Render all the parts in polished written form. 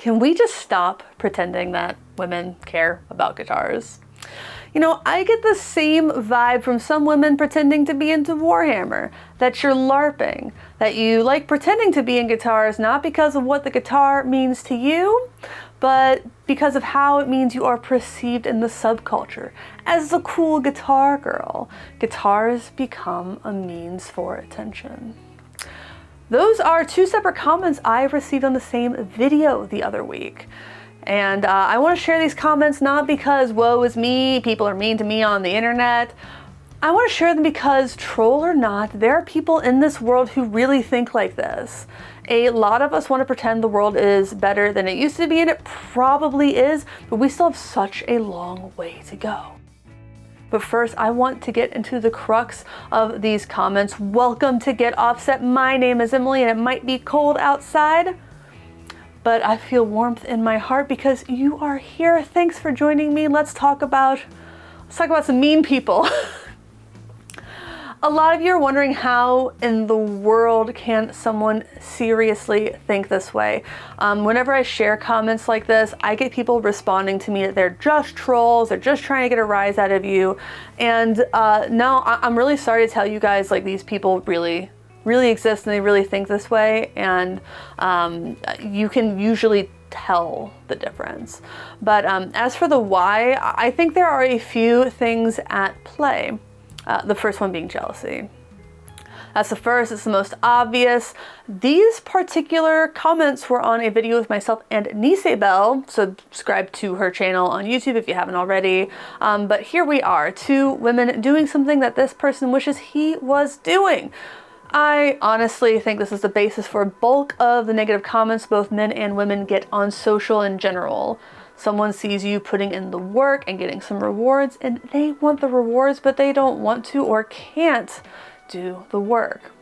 Can we just stop pretending that women care about guitars? You know, I get the same vibe from some women pretending to be into Warhammer, that you're LARPing, that you like pretending to be in guitars not because of what the guitar means to you, but because of how it means you are perceived in the subculture as the cool guitar girl. Guitars become a means for attention. Those are two separate comments I received on the same video the other week. And I want to share these comments not because woe is me, people are mean to me on the internet. I want to share them because, troll or not, there are people in this world who really think like this. A lot of us want to pretend the world is better than it used to be, and it probably is, but we still have such a long way to go. But first, I want to get into the crux of these comments. Welcome to Get Offset. My name is Emily, and it might be cold outside, but I feel warmth in my heart because you are here. Thanks for joining me. Let's talk about some mean people. A lot of you are wondering how in the world can someone seriously think this way? Whenever I share comments like this, I get people responding to me that they're just trolls, they're just trying to get a rise out of you. And no, I'm really sorry to tell you guys, like, these people really exist and they really think this way, and you can usually tell the difference. But as for the why, I think there are a few things at play. The first one being jealousy. That's the first, it's the most obvious. These particular comments were on a video with myself and Nisabel. Subscribe to her channel on YouTube if you haven't already. But here we are, two women doing something that this person wishes he was doing. I honestly think this is the basis for bulk of the negative comments both men and women get on social in general. Someone sees you putting in the work and getting some rewards, and they want the rewards, but they don't want to or can't do the work.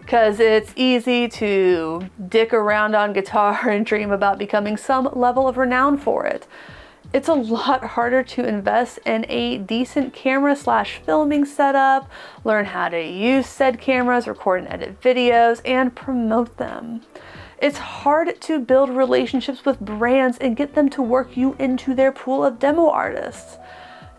Because it's easy to dick around on guitar and dream about becoming some level of renown for it. It's a lot harder to invest in a decent camera/filming setup, learn how to use said cameras, record and edit videos, and promote them. It's hard to build relationships with brands and get them to work you into their pool of demo artists.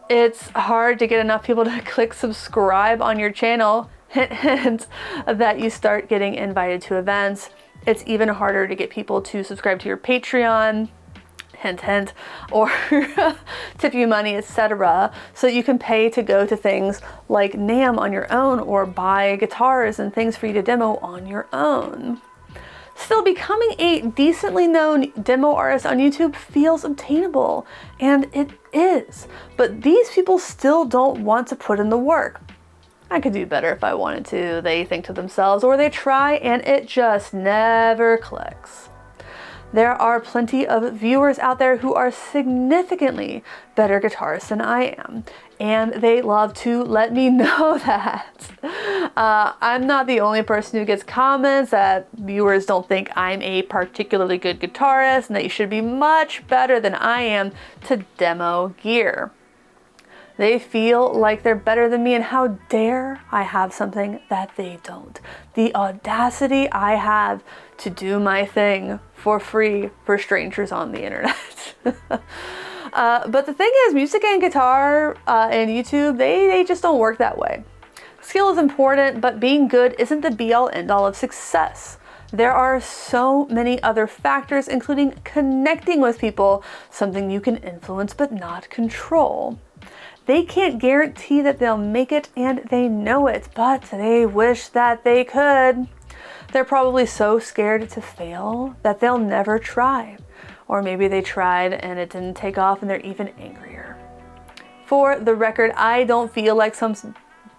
It's hard to get enough people to click subscribe on your channel, hint, hint, that you start getting invited to events. It's even harder to get people to subscribe to your Patreon, hint, hint, or tip you money, etc., so that you can pay to go to things like NAMM on your own or buy guitars and things for you to demo on your own. Still, becoming a decently known demo artist on YouTube feels obtainable, and it is, but these people still don't want to put in the work. I could do better if I wanted to, they think to themselves, or they try and it just never clicks. There are plenty of viewers out there who are significantly better guitarists than I am, and they love to let me know that. I'm not the only person who gets comments that viewers don't think I'm a particularly good guitarist and that you should be much better than I am to demo gear. They feel like they're better than me, and how dare I have something that they don't. The audacity I have to do my thing for free for strangers on the internet. But the thing is, music and guitar and YouTube, they just don't work that way. Skill is important, but being good isn't the be-all end-all of success. There are so many other factors, including connecting with people, something you can influence but not control. They can't guarantee that they'll make it, and they know it, but they wish that they could. They're probably so scared to fail that they'll never try. Or maybe they tried and it didn't take off and they're even angrier. For the record, I don't feel like some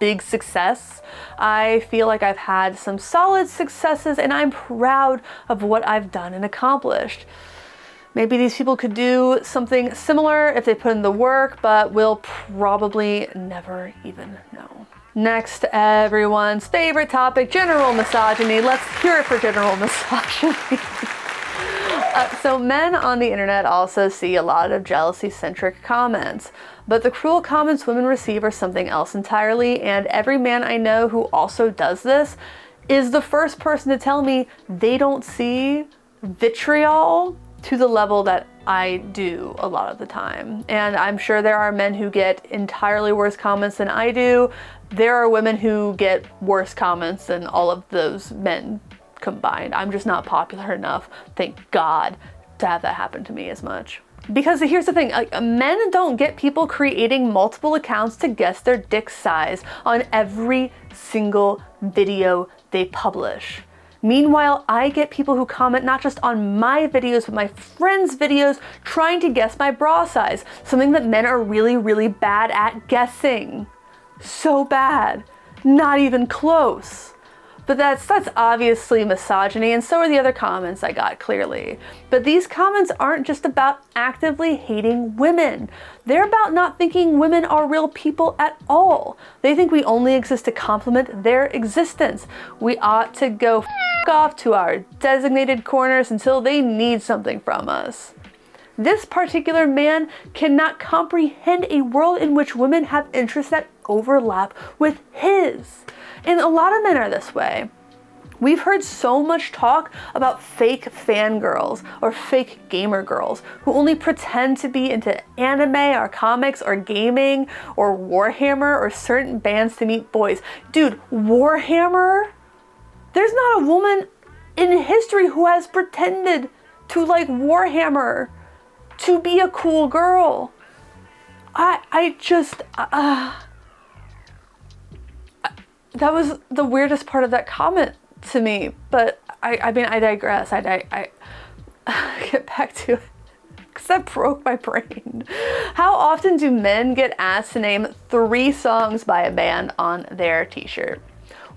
big success. I feel like I've had some solid successes, and I'm proud of what I've done and accomplished. Maybe these people could do something similar if they put in the work, but we'll probably never even know. Next, everyone's favorite topic, general misogyny. Let's hear it for general misogyny. So men on the internet also see a lot of jealousy-centric comments, but the cruel comments women receive are something else entirely, and every man I know who also does this is the first person to tell me they don't see vitriol to the level that I do a lot of the time. And I'm sure there are men who get entirely worse comments than I do. There are women who get worse comments than all of those men combined. I'm just not popular enough, thank God, to have that happen to me as much. Because here's the thing, like, men don't get people creating multiple accounts to guess their dick size on every single video they publish. Meanwhile, I get people who comment not just on my videos, but my friends' videos trying to guess my bra size, something that men are really, really bad at guessing. So bad, not even close. But that's obviously misogyny, and so are the other comments I got, clearly. But these comments aren't just about actively hating women. They're about not thinking women are real people at all. They think we only exist to complement their existence. We ought to go f off to our designated corners until they need something from us. This particular man cannot comprehend a world in which women have interests that overlap with his. And a lot of men are this way. We've heard so much talk about fake fangirls or fake gamer girls who only pretend to be into anime or comics or gaming or Warhammer or certain bands to meet boys. Dude, Warhammer? There's not a woman in history who has pretended to like Warhammer to be a cool girl. That was the weirdest part of that comment to me, but I mean, I digress. I get back to it, because that broke my brain. How often do men get asked to name 3 songs by a band on their t-shirt?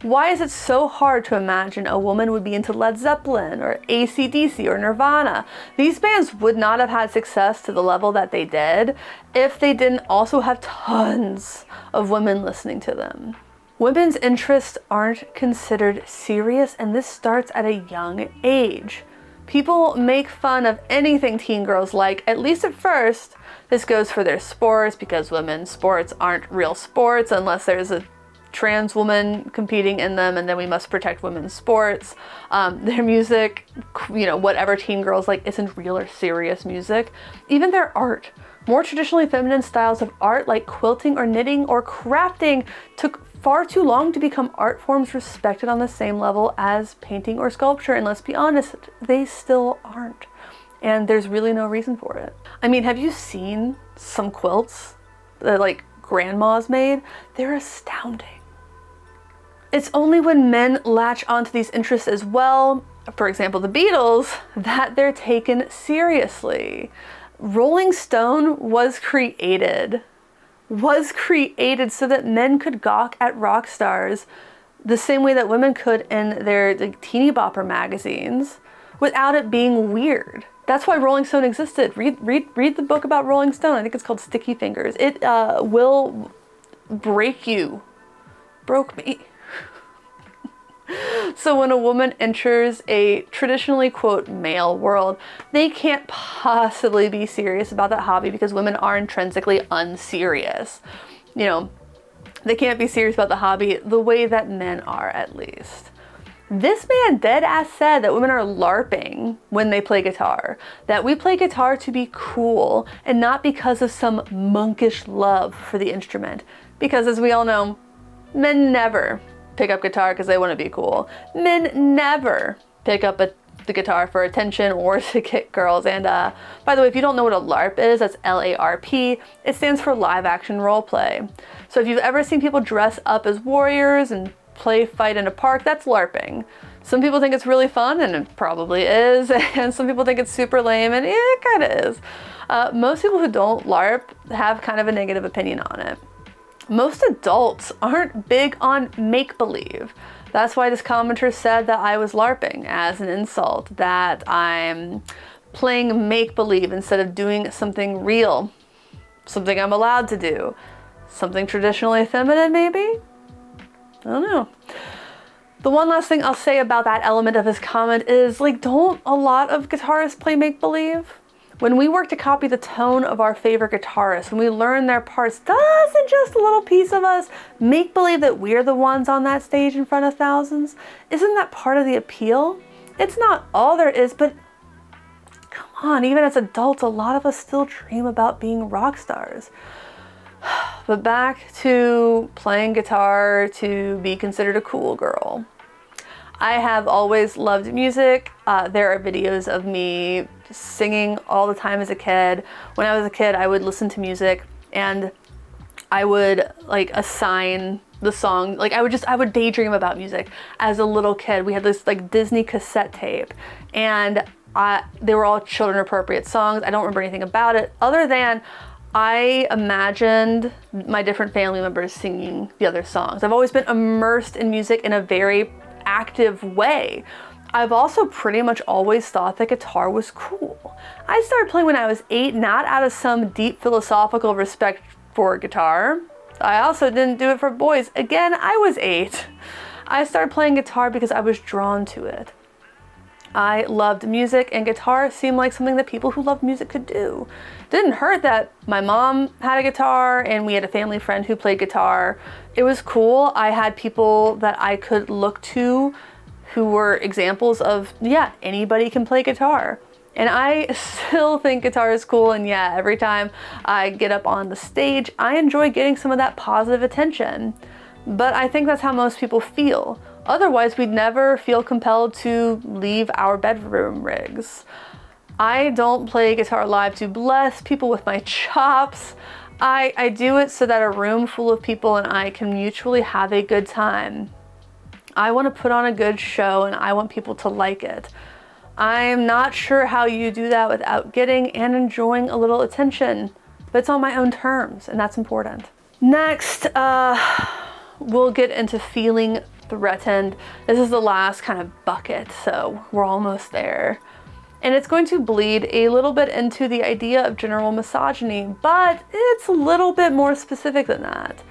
Why is it so hard to imagine a woman would be into Led Zeppelin or AC/DC or Nirvana? These bands would not have had success to the level that they did if they didn't also have tons of women listening to them. Women's interests aren't considered serious, and this starts at a young age. People make fun of anything teen girls like, at least at first. This goes for their sports, because women's sports aren't real sports unless there's a trans woman competing in them, and then we must protect women's sports. Their music, you know, whatever teen girls like, isn't real or serious music. Even their art. More traditionally feminine styles of art like quilting or knitting or crafting took far too long to become art forms respected on the same level as painting or sculpture, and let's be honest, they still aren't. And there's really no reason for it. I mean, have you seen some quilts that like grandmas made? They're astounding. It's only when men latch onto these interests as well, for example the Beatles, that they're taken seriously. Rolling Stone was created so that men could gawk at rock stars the same way that women could in their like teeny bopper magazines without it being weird. That's why Rolling Stone existed. Read the book about Rolling Stone. I think it's called Sticky Fingers. It will break you. Broke me. So when a woman enters a traditionally, quote, male world, they can't possibly be serious about that hobby because women are intrinsically unserious. You know, they can't be serious about the hobby the way that men are, at least. This man dead ass said that women are LARPing when they play guitar, that we play guitar to be cool and not because of some monkish love for the instrument. Because as we all know, men never pick up guitar because they want to be cool. Men never pick up the guitar for attention or to get girls. And by the way, if you don't know what a LARP is, that's LARP. It stands for live action role play. So if you've ever seen people dress up as warriors and play fight in a park, that's LARPing. Some people think it's really fun, and it probably is, and some people think it's super lame, and it kind of is. Most people who don't LARP have kind of a negative opinion on it. Most adults aren't big on make-believe. That's why this commenter said that I was LARPing as an insult, that I'm playing make-believe instead of doing something real, something I'm allowed to do, something traditionally feminine maybe? I don't know. The one last thing I'll say about that element of his comment is, like, don't a lot of guitarists play make-believe? When we work to copy the tone of our favorite guitarists, when we learn their parts, doesn't just a little piece of us make believe that we're the ones on that stage in front of thousands? Isn't that part of the appeal? It's not all there is, but come on, even as adults, a lot of us still dream about being rock stars. But back to playing guitar to be considered a cool girl. I have always loved music. There are videos of me singing all the time as a kid. When I was a kid, I would listen to music and I would like assign the song, like I would daydream about music. As a little kid, we had this like Disney cassette tape and they were all children appropriate songs. I don't remember anything about it other than I imagined my different family members singing the other songs. I've always been immersed in music in a very active way. I've also pretty much always thought that guitar was cool. I started playing when I was 8, not out of some deep philosophical respect for guitar. I also didn't do it for boys. Again, I was 8. I started playing guitar because I was drawn to it. I loved music, and guitar seemed like something that people who loved music could do. Didn't hurt that my mom had a guitar and we had a family friend who played guitar. It was cool. I had people that I could look to who were examples of, yeah, anybody can play guitar. And I still think guitar is cool, and yeah, every time I get up on the stage, I enjoy getting some of that positive attention. But I think that's how most people feel. Otherwise, we'd never feel compelled to leave our bedroom rigs. I don't play guitar live to bless people with my chops. I do it so that a room full of people and I can mutually have a good time. I want to put on a good show and I want people to like it. I'm not sure how you do that without getting and enjoying a little attention, but it's on my own terms, and that's important. Next, we'll get into feeling threatened. This is the last kind of bucket, so we're almost there. And it's going to bleed a little bit into the idea of general misogyny, but it's a little bit more specific than that.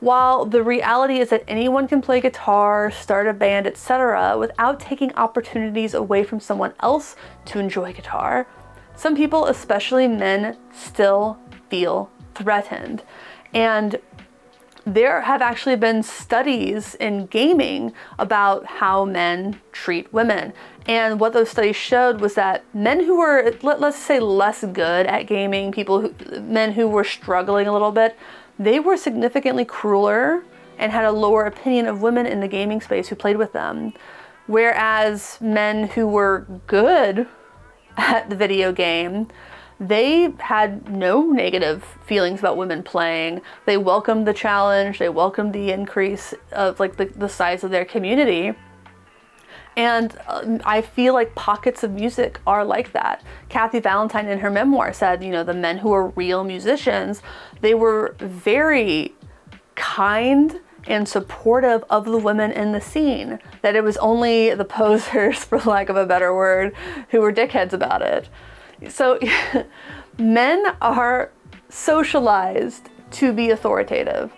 While the reality is that anyone can play guitar, start a band, etc., without taking opportunities away from someone else to enjoy guitar, some people, especially men, still feel threatened. And there have actually been studies in gaming about how men treat women. And what those studies showed was that men who were, let's say, less good at gaming, men who were struggling a little bit, they were significantly crueler and had a lower opinion of women in the gaming space who played with them. Whereas men who were good at the video game, they had no negative feelings about women playing. They welcomed the challenge, they welcomed the increase of like the size of their community. And I feel like pockets of music are like that. Kathy Valentine in her memoir said, you know, the men who were real musicians, they were very kind and supportive of the women in the scene. That it was only the posers, for lack of a better word, who were dickheads about it. So men are socialized to be authoritative.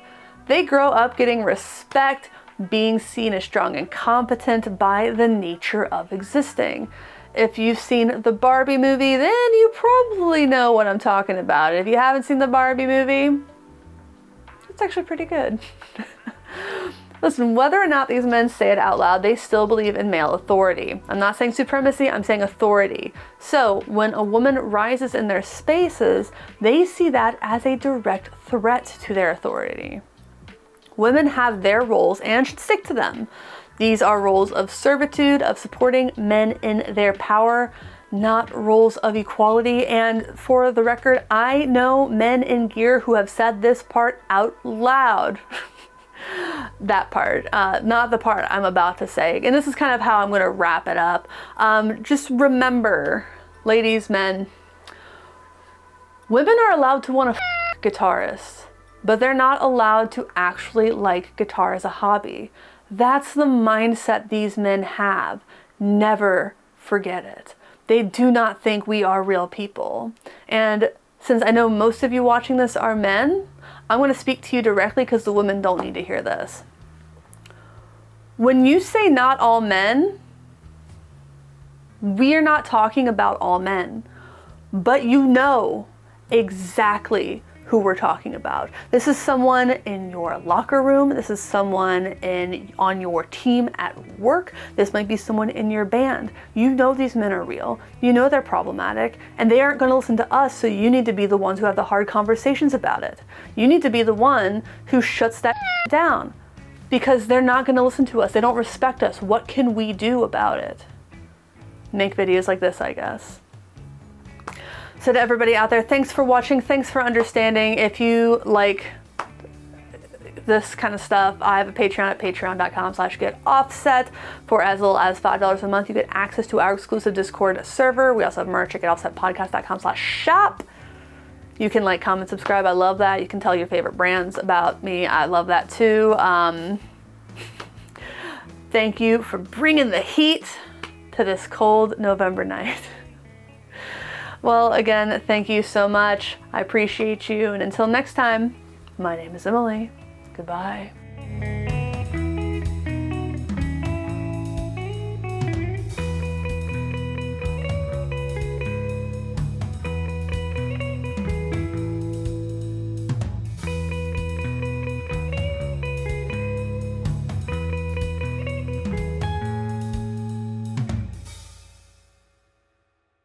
They grow up getting respect, being seen as strong and competent by the nature of existing. If you've seen the Barbie movie, then you probably know what I'm talking about. If you haven't seen the Barbie movie, it's actually pretty good. Listen, whether or not these men say it out loud, they still believe in male authority. I'm not saying supremacy, I'm saying authority. So when a woman rises in their spaces, they see that as a direct threat to their authority. Women have their roles and should stick to them. These are roles of servitude, of supporting men in their power, not roles of equality. And for the record, I know men in gear who have said this part out loud. That part, not the part I'm about to say. And this is kind of how I'm going to wrap it up. Just remember, ladies, men, women are allowed to want to guitarists, but they're not allowed to actually like guitar as a hobby. That's the mindset these men have. Never forget it. They do not think we are real people. And since I know most of you watching this are men, I'm going to speak to you directly because the women don't need to hear this. When you say not all men, we are not talking about all men, but you know exactly who we're talking about. This is someone in your locker room. This is someone on your team at work. This might be someone in your band. You know these men are real. You know they're problematic, and they aren't going to listen to us, so you need to be the ones who have the hard conversations about it. You need to be the one who shuts that down, because they're not going to listen to us. They don't respect us. What can we do about it? Make videos like this, I guess. So to everybody out there, thanks for watching, thanks for understanding. If you like this kind of stuff, I have a Patreon at patreon.com/getoffset. For as little as $5 a month, you get access to our exclusive Discord server. We also have merch at getoffsetpodcast.com/shop. You can like, comment, subscribe. I love that. You can tell your favorite brands about me. I love that too. Thank you for bringing the heat to this cold November night. Well, again, thank you so much. I appreciate you. And until next time, my name is Emily. Goodbye.